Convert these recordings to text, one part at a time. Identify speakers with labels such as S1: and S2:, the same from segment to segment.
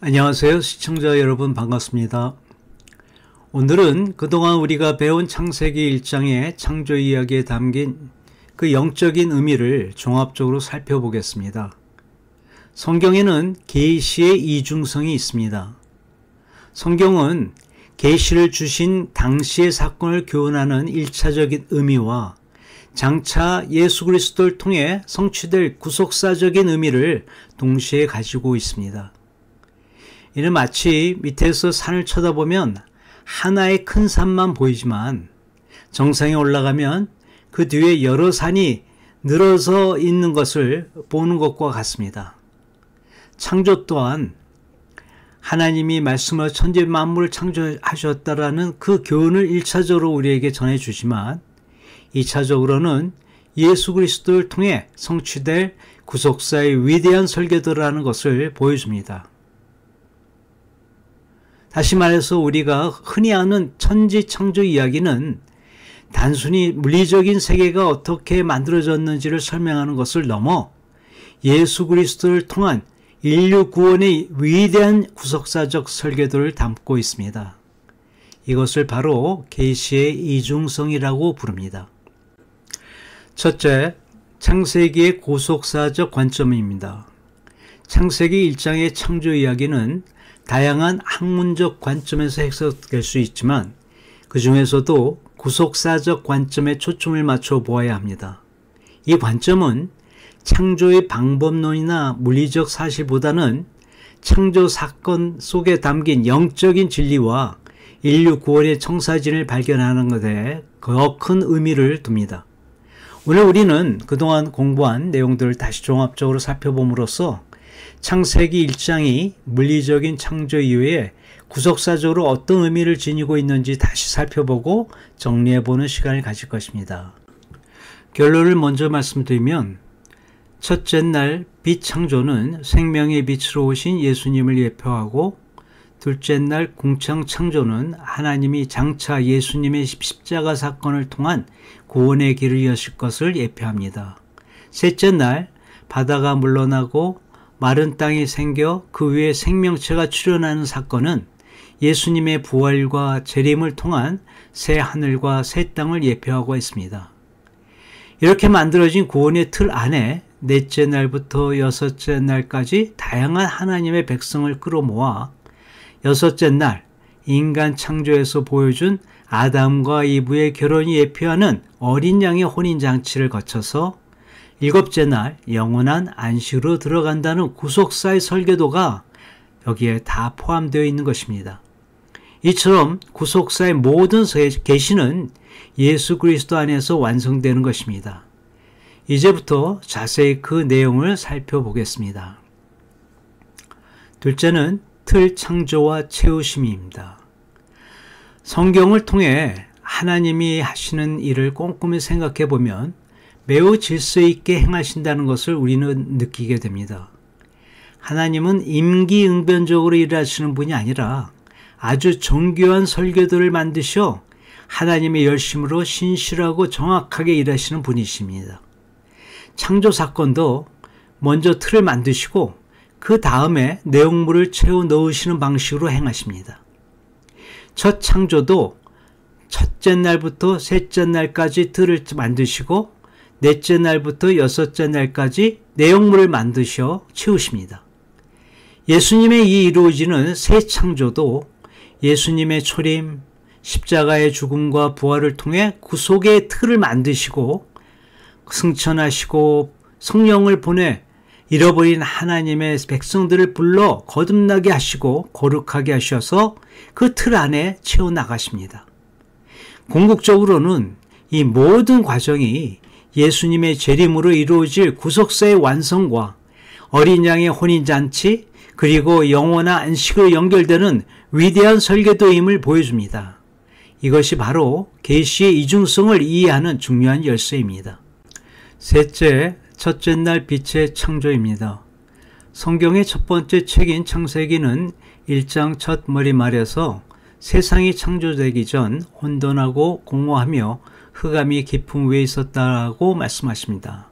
S1: 안녕하세요. 시청자 여러분 반갑습니다. 오늘은 그동안 우리가 배운 창세기 1장의 창조 이야기에 담긴 그 영적인 의미를 종합적으로 살펴보겠습니다. 성경에는 계시의 이중성이 있습니다. 성경은 계시를 주신 당시의 사건을 교훈하는 1차적인 의미와 장차 예수 그리스도를 통해 성취될 구속사적인 의미를 동시에 가지고 있습니다. 이는 마치 밑에서 산을 쳐다보면 하나의 큰 산만 보이지만 정상에 올라가면 그 뒤에 여러 산이 늘어서 있는 것을 보는 것과 같습니다. 창조 또한 하나님이 말씀으로 천지 만물을 창조하셨다라는 그 교훈을 1차적으로 우리에게 전해주지만 2차적으로는 예수 그리스도를 통해 성취될 구속사의 위대한 설계도라는 것을 보여줍니다. 다시 말해서 우리가 흔히 아는 천지 창조 이야기는 단순히 물리적인 세계가 어떻게 만들어졌는지를 설명하는 것을 넘어 예수 그리스도를 통한 인류 구원의 위대한 구속사적 설계도를 담고 있습니다. 이것을 바로 계시의 이중성이라고 부릅니다. 첫째, 창세기의 구속사적 관점입니다. 창세기 1장의 창조 이야기는 다양한 학문적 관점에서 해석될 수 있지만 그 중에서도 구속사적 관점에 초점을 맞춰 보아야 합니다. 이 관점은 창조의 방법론이나 물리적 사실보다는 창조 사건 속에 담긴 영적인 진리와 인류 구원의 청사진을 발견하는 것에 더 큰 의미를 둡니다. 오늘 우리는 그동안 공부한 내용들을 다시 종합적으로 살펴봄으로써 창세기 1장이 물리적인 창조 이후에 구속사적으로 어떤 의미를 지니고 있는지 다시 살펴보고 정리해보는 시간을 가질 것입니다. 결론을 먼저 말씀드리면 첫째 날 빛 창조는 생명의 빛으로 오신 예수님을 예표하고 둘째 날 궁창 창조는 하나님이 장차 예수님의 십자가 사건을 통한 구원의 길을 여실 것을 예표합니다. 셋째 날 바다가 물러나고 마른 땅이 생겨 그 위에 생명체가 출현하는 사건은 예수님의 부활과 재림을 통한 새 하늘과 새 땅을 예표하고 있습니다. 이렇게 만들어진 구원의 틀 안에 넷째 날부터 여섯째 날까지 다양한 하나님의 백성을 끌어모아 여섯째 날 인간 창조에서 보여준 아담과 이브의 결혼이 예표하는 어린 양의 혼인잔치를 거쳐서 일곱째 날 영원한 안식으로 들어간다는 구속사의 설계도가 여기에 다 포함되어 있는 것입니다. 이처럼 구속사의 모든 계시는 예수 그리스도 안에서 완성되는 것입니다. 이제부터 자세히 그 내용을 살펴보겠습니다. 둘째는 틀 창조와 채우심입니다. 성경을 통해 하나님이 하시는 일을 꼼꼼히 생각해 보면 매우 질서 있게 행하신다는 것을 우리는 느끼게 됩니다. 하나님은 임기응변적으로 일하시는 분이 아니라 아주 정교한 설계도를 만드셔 하나님의 열심으로 신실하고 정확하게 일하시는 분이십니다. 창조 사건도 먼저 틀을 만드시고 그 다음에 내용물을 채워 넣으시는 방식으로 행하십니다. 첫 창조도 첫째 날부터 셋째 날까지 틀을 만드시고 넷째 날부터 여섯째 날까지 내용물을 만드셔 채우십니다. 예수님의 이 이루어지는 새 창조도 예수님의 초림, 십자가의 죽음과 부활을 통해 구속의 틀을 만드시고 승천하시고 성령을 보내 잃어버린 하나님의 백성들을 불러 거듭나게 하시고 거룩하게 하셔서 그 틀 안에 채워나가십니다. 궁극적으로는 이 모든 과정이 예수님의 재림으로 이루어질 구속사의 완성과 어린 양의 혼인잔치 그리고 영원한 안식으로 연결되는 위대한 설계도임을 보여줍니다. 이것이 바로 계시의 이중성을 이해하는 중요한 열쇠입니다. 셋째, 첫째 날 빛의 창조입니다. 성경의 첫 번째 책인 창세기는 1장 첫 머리말에서 세상이 창조되기 전 혼돈하고 공허하며 흑암이 깊은 위에 있었다고 말씀하십니다.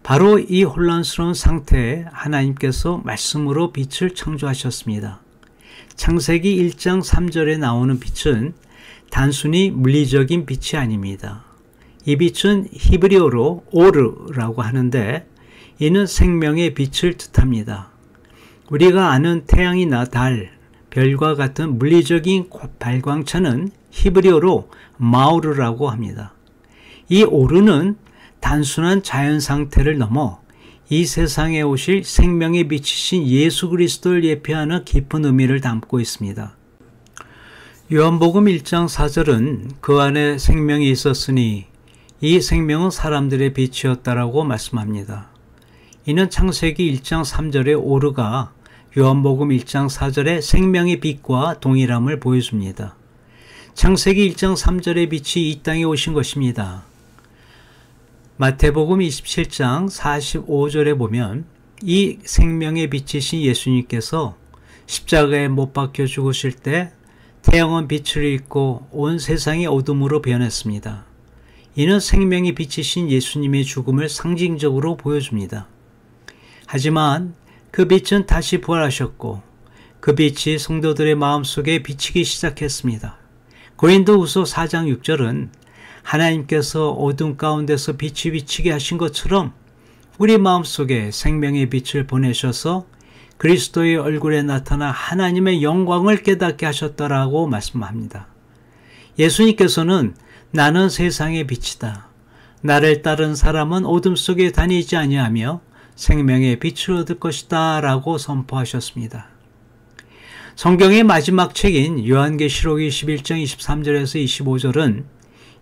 S1: 바로 이 혼란스러운 상태에 하나님께서 말씀으로 빛을 창조하셨습니다. 창세기 1장 3절에 나오는 빛은 단순히 물리적인 빛이 아닙니다. 이 빛은 히브리어로 오르라고 하는데 이는 생명의 빛을 뜻합니다. 우리가 아는 태양이나 달, 별과 같은 물리적인 발광체는 히브리어로 마우르라고 합니다. 이 오르는 단순한 자연 상태를 넘어 이 세상에 오실 생명의 빛이신 예수 그리스도를 예표하는 깊은 의미를 담고 있습니다. 요한복음 1장 4절은 그 안에 생명이 있었으니 이 생명은 사람들의 빛이었다라고 말씀합니다. 이는 창세기 1장 3절의 오르가 요한복음 1장 4절의 생명의 빛과 동일함을 보여줍니다. 창세기 1장 3절의 빛이 이 땅에 오신 것입니다. 마태복음 27장 45절에 보면 이 생명의 빛이신 예수님께서 십자가에 못 박혀 죽으실 때 태양은 빛을 잃고 온 세상이 어둠으로 변했습니다. 이는 생명의 빛이신 예수님의 죽음을 상징적으로 보여줍니다. 하지만 그 빛은 다시 부활하셨고 그 빛이 성도들의 마음속에 비치기 시작했습니다. 고린도후서 4장 6절은 하나님께서 어둠 가운데서 빛이 비치게 하신 것처럼 우리 마음속에 생명의 빛을 보내셔서 그리스도의 얼굴에 나타나 하나님의 영광을 깨닫게 하셨다라고 말씀합니다. 예수님께서는 나는 세상의 빛이다. 나를 따른 사람은 어둠 속에 다니지 아니하며 생명의 빛을 얻을 것이다 라고 선포하셨습니다. 성경의 마지막 책인 요한계시록 21장 23절에서 25절은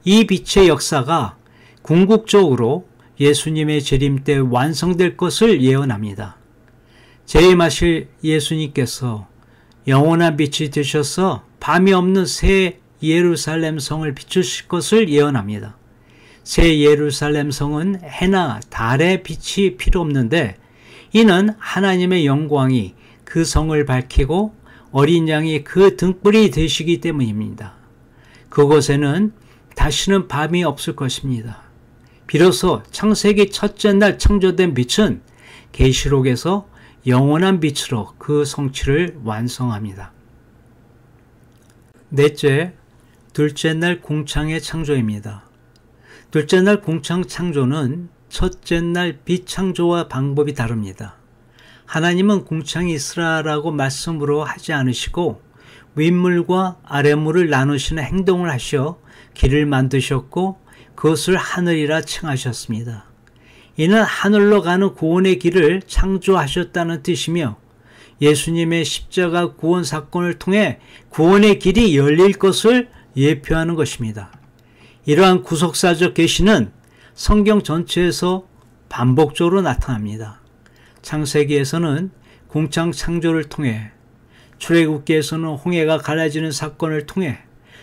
S1: 이 빛의 역사가 궁극적으로 예수님의 재림 때 완성될 것을 예언합니다. 재림하실 예수님께서 영원한 빛이 되셔서 밤이 없는 새 예루살렘 성을 비추실 것을 예언합니다. 새 예루살렘 성은 해나 달의 빛이 필요 없는데 이는 하나님의 영광이 그 성을 밝히고 어린 양이 그 등불이 되시기 때문입니다. 그곳에는 다시는 밤이 없을 것입니다. 비로소 창세기 첫째 날 창조된 빛은 계시록에서 영원한 빛으로 그 성취를 완성합니다. 넷째, 둘째 날 공창의 창조입니다. 둘째 날 공창 창조는 첫째 날 빛 창조와 방법이 다릅니다. 하나님은 공창이 있으라라고 말씀으로 하지 않으시고 윗물과 아랫물을 나누시는 행동을 하셔 길을 만드셨고 그것을 하늘이라 칭하셨습니다. 이는 하늘로 가는 구원의 길을 창조하셨다는 뜻이며 예수님의 십자가 구원 사건을 통해 구원의 길이 열릴 것을 예표하는 것입니다. 이러한 구속사적 계시는 성경 전체에서 반복적으로 나타납니다. 창세기에서는 공창 창조를 통해, 출애굽기에서는 홍해가 갈라지는 사건을 통해,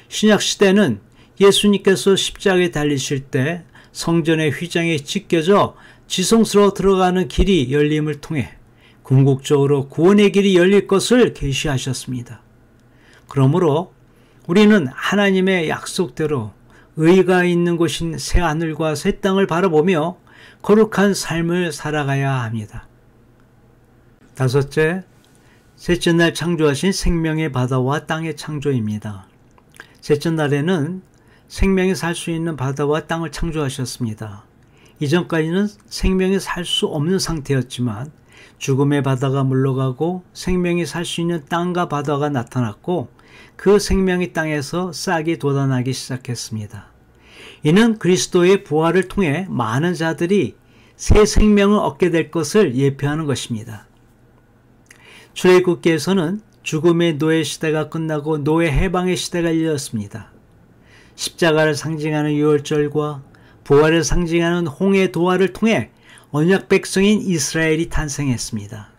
S1: 신약시대는 예수님께서 십자가에 달리실 때 성전의 휘장에 찢겨져 지성스로 들어가는 길이 열림을 통해 궁극적으로 구원의 길이 열릴 것을 계시하셨습니다. 그러므로 우리는 하나님의 약속대로 의가 있는 곳인 새 하늘과 새 땅을 바라보며 거룩한 삶을 살아가야 합니다. 다섯째, 셋째 날 창조하신 생명의 바다와 땅의 창조입니다. 셋째 날에는 생명이 살 수 있는 바다와 땅을 창조하셨습니다. 이전까지는 생명이 살 수 없는 상태였지만 죽음의 바다가 물러가고 생명이 살 수 있는 땅과 바다가 나타났고 그 생명이 땅에서 싹이 돋아나기 시작했습니다. 이는 그리스도의 부활을 통해 많은 자들이 새 생명을 얻게 될 것을 예표하는 것입니다. 출애굽기에서는 죽음의 노예 시대가 끝나고 노예 해방의 시대가 열렸습니다. 십자가를 상징하는 유월절과 부활을 상징하는 홍해 도화를 통해 언약 백성인 이스라엘이 탄생했습니다.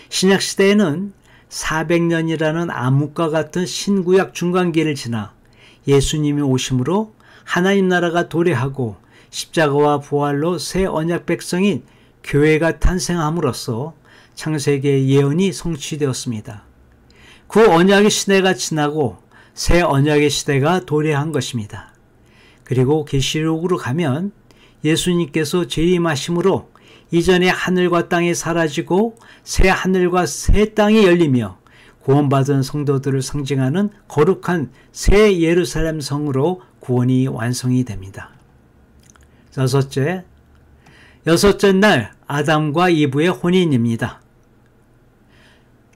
S1: 신약시대에는 400년이라는 암흑과 같은 신구약 중간기를 지나 예수님이 오심으로 하나님 나라가 도래하고 십자가와 부활로 새 언약 백성인 교회가 탄생함으로써 창세기의 예언이 성취되었습니다. 그 언약의 시대가 지나고 새 언약의 시대가 도래한 것입니다. 그리고 계시록으로 가면 예수님께서 재림하심으로 이전에 하늘과 땅이 사라지고 새 하늘과 새 땅이 열리며 구원받은 성도들을 상징하는 거룩한 새 예루살렘 성으로 구원이 완성이 됩니다. 여섯째 날 아담과 이브의 혼인입니다.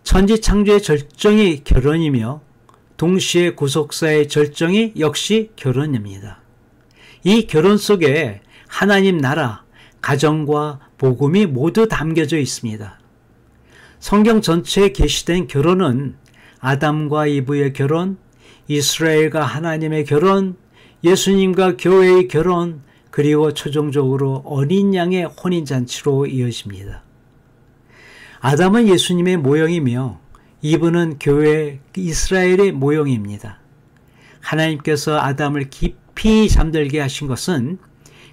S1: 천지창조의 절정이 결혼이며 동시에 구속사의 절정이 역시 결혼입니다. 이 결혼 속에 하나님 나라, 가정과 복음이 모두 담겨져 있습니다. 성경 전체에 게시된 결혼은 아담과 이브의 결혼, 이스라엘과 하나님의 결혼, 예수님과 교회의 결혼, 그리고 최종적으로 어린 양의 혼인잔치로 이어집니다. 아담은 예수님의 모형이며 이브는 교회 이스라엘의 모형입니다. 하나님께서 아담을 깊이 잠들게 하신 것은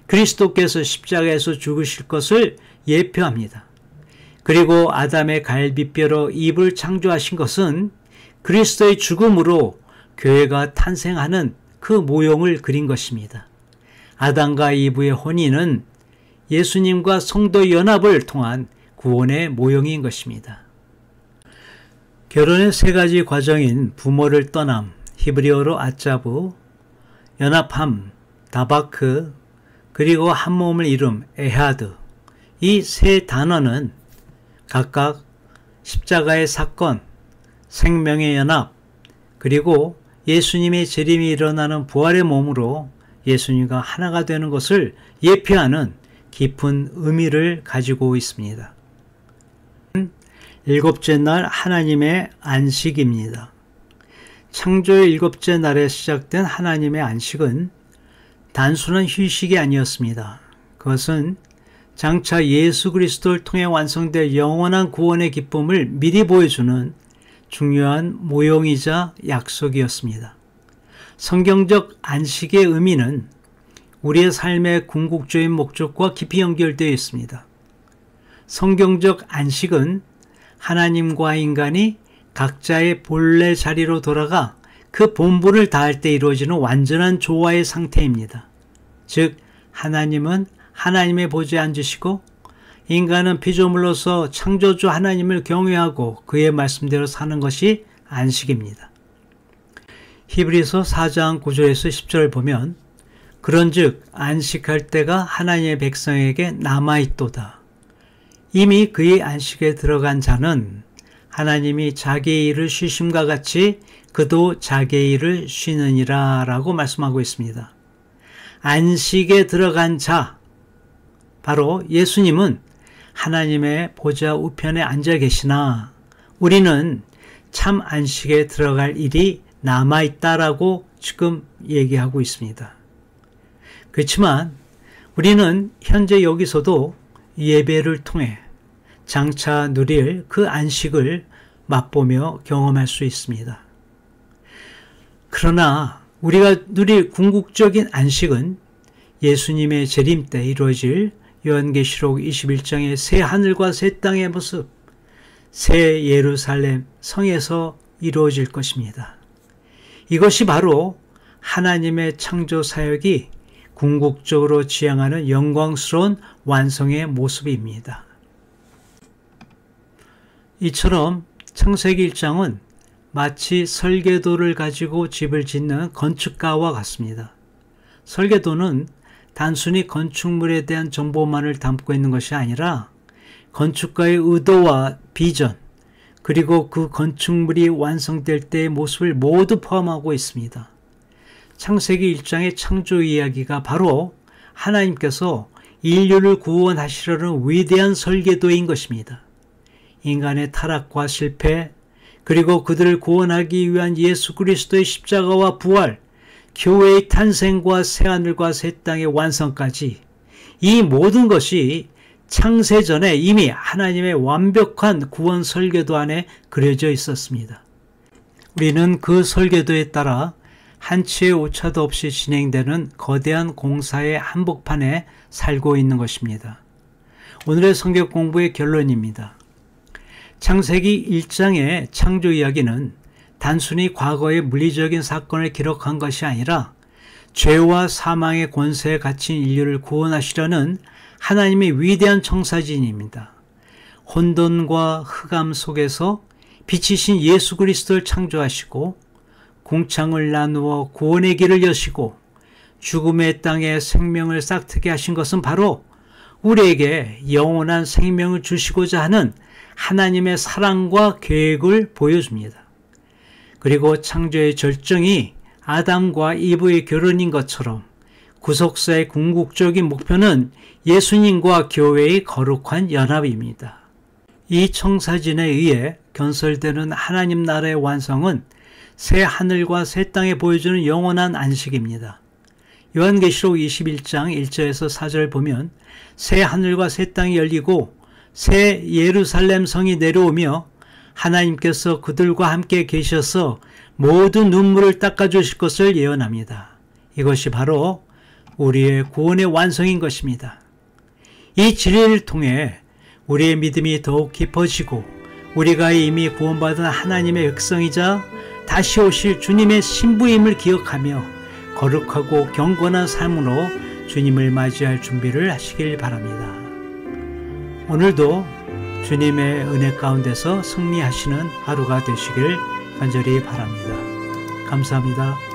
S1: 그리스도께서 십자가에서 죽으실 것을 예표합니다. 그리고 아담의 갈비뼈로 이브를 창조하신 것은 그리스도의 죽음으로 교회가 탄생하는 그 모형을 그린 것입니다. 아담과 이브의 혼인은 예수님과 성도 연합을 통한 구원의 모형인 것입니다. 결혼의 세 가지 과정인 부모를 떠남, 히브리어로 아짜부, 연합함, 다바크, 그리고 한 몸을 이룸, 에하드, 이 세 단어는 각각 십자가의 사건, 생명의 연합, 그리고 예수님의 재림이 일어나는 부활의 몸으로 예수님과 하나가 되는 것을 예표하는 깊은 의미를 가지고 있습니다. 일곱째 날 하나님의 안식입니다. 창조의 일곱째 날에 시작된 하나님의 안식은 단순한 휴식이 아니었습니다. 그것은 장차 예수 그리스도를 통해 완성될 영원한 구원의 기쁨을 미리 보여주는 중요한 모형이자 약속이었습니다. 성경적 안식의 의미는 우리의 삶의 궁극적인 목적과 깊이 연결되어 있습니다. 성경적 안식은 하나님과 인간이 각자의 본래 자리로 돌아가 그 본분을 다할 때 이루어지는 완전한 조화의 상태입니다. 즉 하나님은 하나님의 보좌에 앉으시고 인간은 피조물로서 창조주 하나님을 경외하고 그의 말씀대로 사는 것이 안식입니다. 히브리서 4장 9절에서 10절을 보면 그런즉 안식할 때가 하나님의 백성에게 남아있도다. 이미 그의 안식에 들어간 자는 하나님이 자기의 일을 쉬심과 같이 그도 자기의 일을 쉬느니라 라고 말씀하고 있습니다. 안식에 들어간 자, 바로 예수님은 하나님의 보좌 우편에 앉아 계시나 우리는 참 안식에 들어갈 일이 남아있다라고 지금 얘기하고 있습니다. 그렇지만 우리는 현재 여기서도 예배를 통해 장차 누릴 그 안식을 맛보며 경험할 수 있습니다. 그러나 우리가 누릴 궁극적인 안식은 예수님의 재림 때 이루어질 요한계시록 21장의 새 하늘과 새 땅의 모습, 새 예루살렘 성에서 이루어질 것입니다. 이것이 바로 하나님의 창조 사역이 궁극적으로 지향하는 영광스러운 완성의 모습입니다. 이처럼 창세기 1장은 마치 설계도를 가지고 집을 짓는 건축가와 같습니다. 설계도는 단순히 건축물에 대한 정보만을 담고 있는 것이 아니라 건축가의 의도와 비전, 그리고 그 건축물이 완성될 때의 모습을 모두 포함하고 있습니다. 창세기 1장의 창조 이야기가 바로 하나님께서 인류를 구원하시려는 위대한 설계도인 것입니다. 인간의 타락과 실패, 그리고 그들을 구원하기 위한 예수 그리스도의 십자가와 부활, 교회의 탄생과 새하늘과 새 땅의 완성까지 이 모든 것이 창세전에 이미 하나님의 완벽한 구원 설계도 안에 그려져 있었습니다. 우리는 그 설계도에 따라 한치의 오차도 없이 진행되는 거대한 공사의 한복판에 살고 있는 것입니다. 오늘의 성경 공부의 결론입니다. 창세기 1장의 창조 이야기는 단순히 과거의 물리적인 사건을 기록한 것이 아니라 죄와 사망의 권세에 갇힌 인류를 구원하시려는 하나님의 위대한 청사진입니다. 혼돈과 흑암 속에서 빛이신 예수 그리스도를 창조하시고 궁창을 나누어 구원의 길을 여시고 죽음의 땅에 생명을 싹트게 하신 것은 바로 우리에게 영원한 생명을 주시고자 하는 하나님의 사랑과 계획을 보여줍니다. 그리고 창조의 절정이 아담과 이브의 결혼인 것처럼 구속사의 궁극적인 목표는 예수님과 교회의 거룩한 연합입니다. 이 청사진에 의해 건설되는 하나님 나라의 완성은 새 하늘과 새 땅에 보여주는 영원한 안식입니다. 요한계시록 21장 1절에서 4절 보면 새 하늘과 새 땅이 열리고 새 예루살렘 성이 내려오며 하나님께서 그들과 함께 계셔서 모든 눈물을 닦아주실 것을 예언합니다. 이것이 바로 우리의 구원의 완성인 것입니다. 이 진리를 통해 우리의 믿음이 더욱 깊어지고 우리가 이미 구원받은 하나님의 백성이자 다시 오실 주님의 신부임을 기억하며 거룩하고 경건한 삶으로 주님을 맞이할 준비를 하시길 바랍니다. 오늘도 주님의 은혜 가운데서 승리하시는 하루가 되시길 간절히 바랍니다. 감사합니다.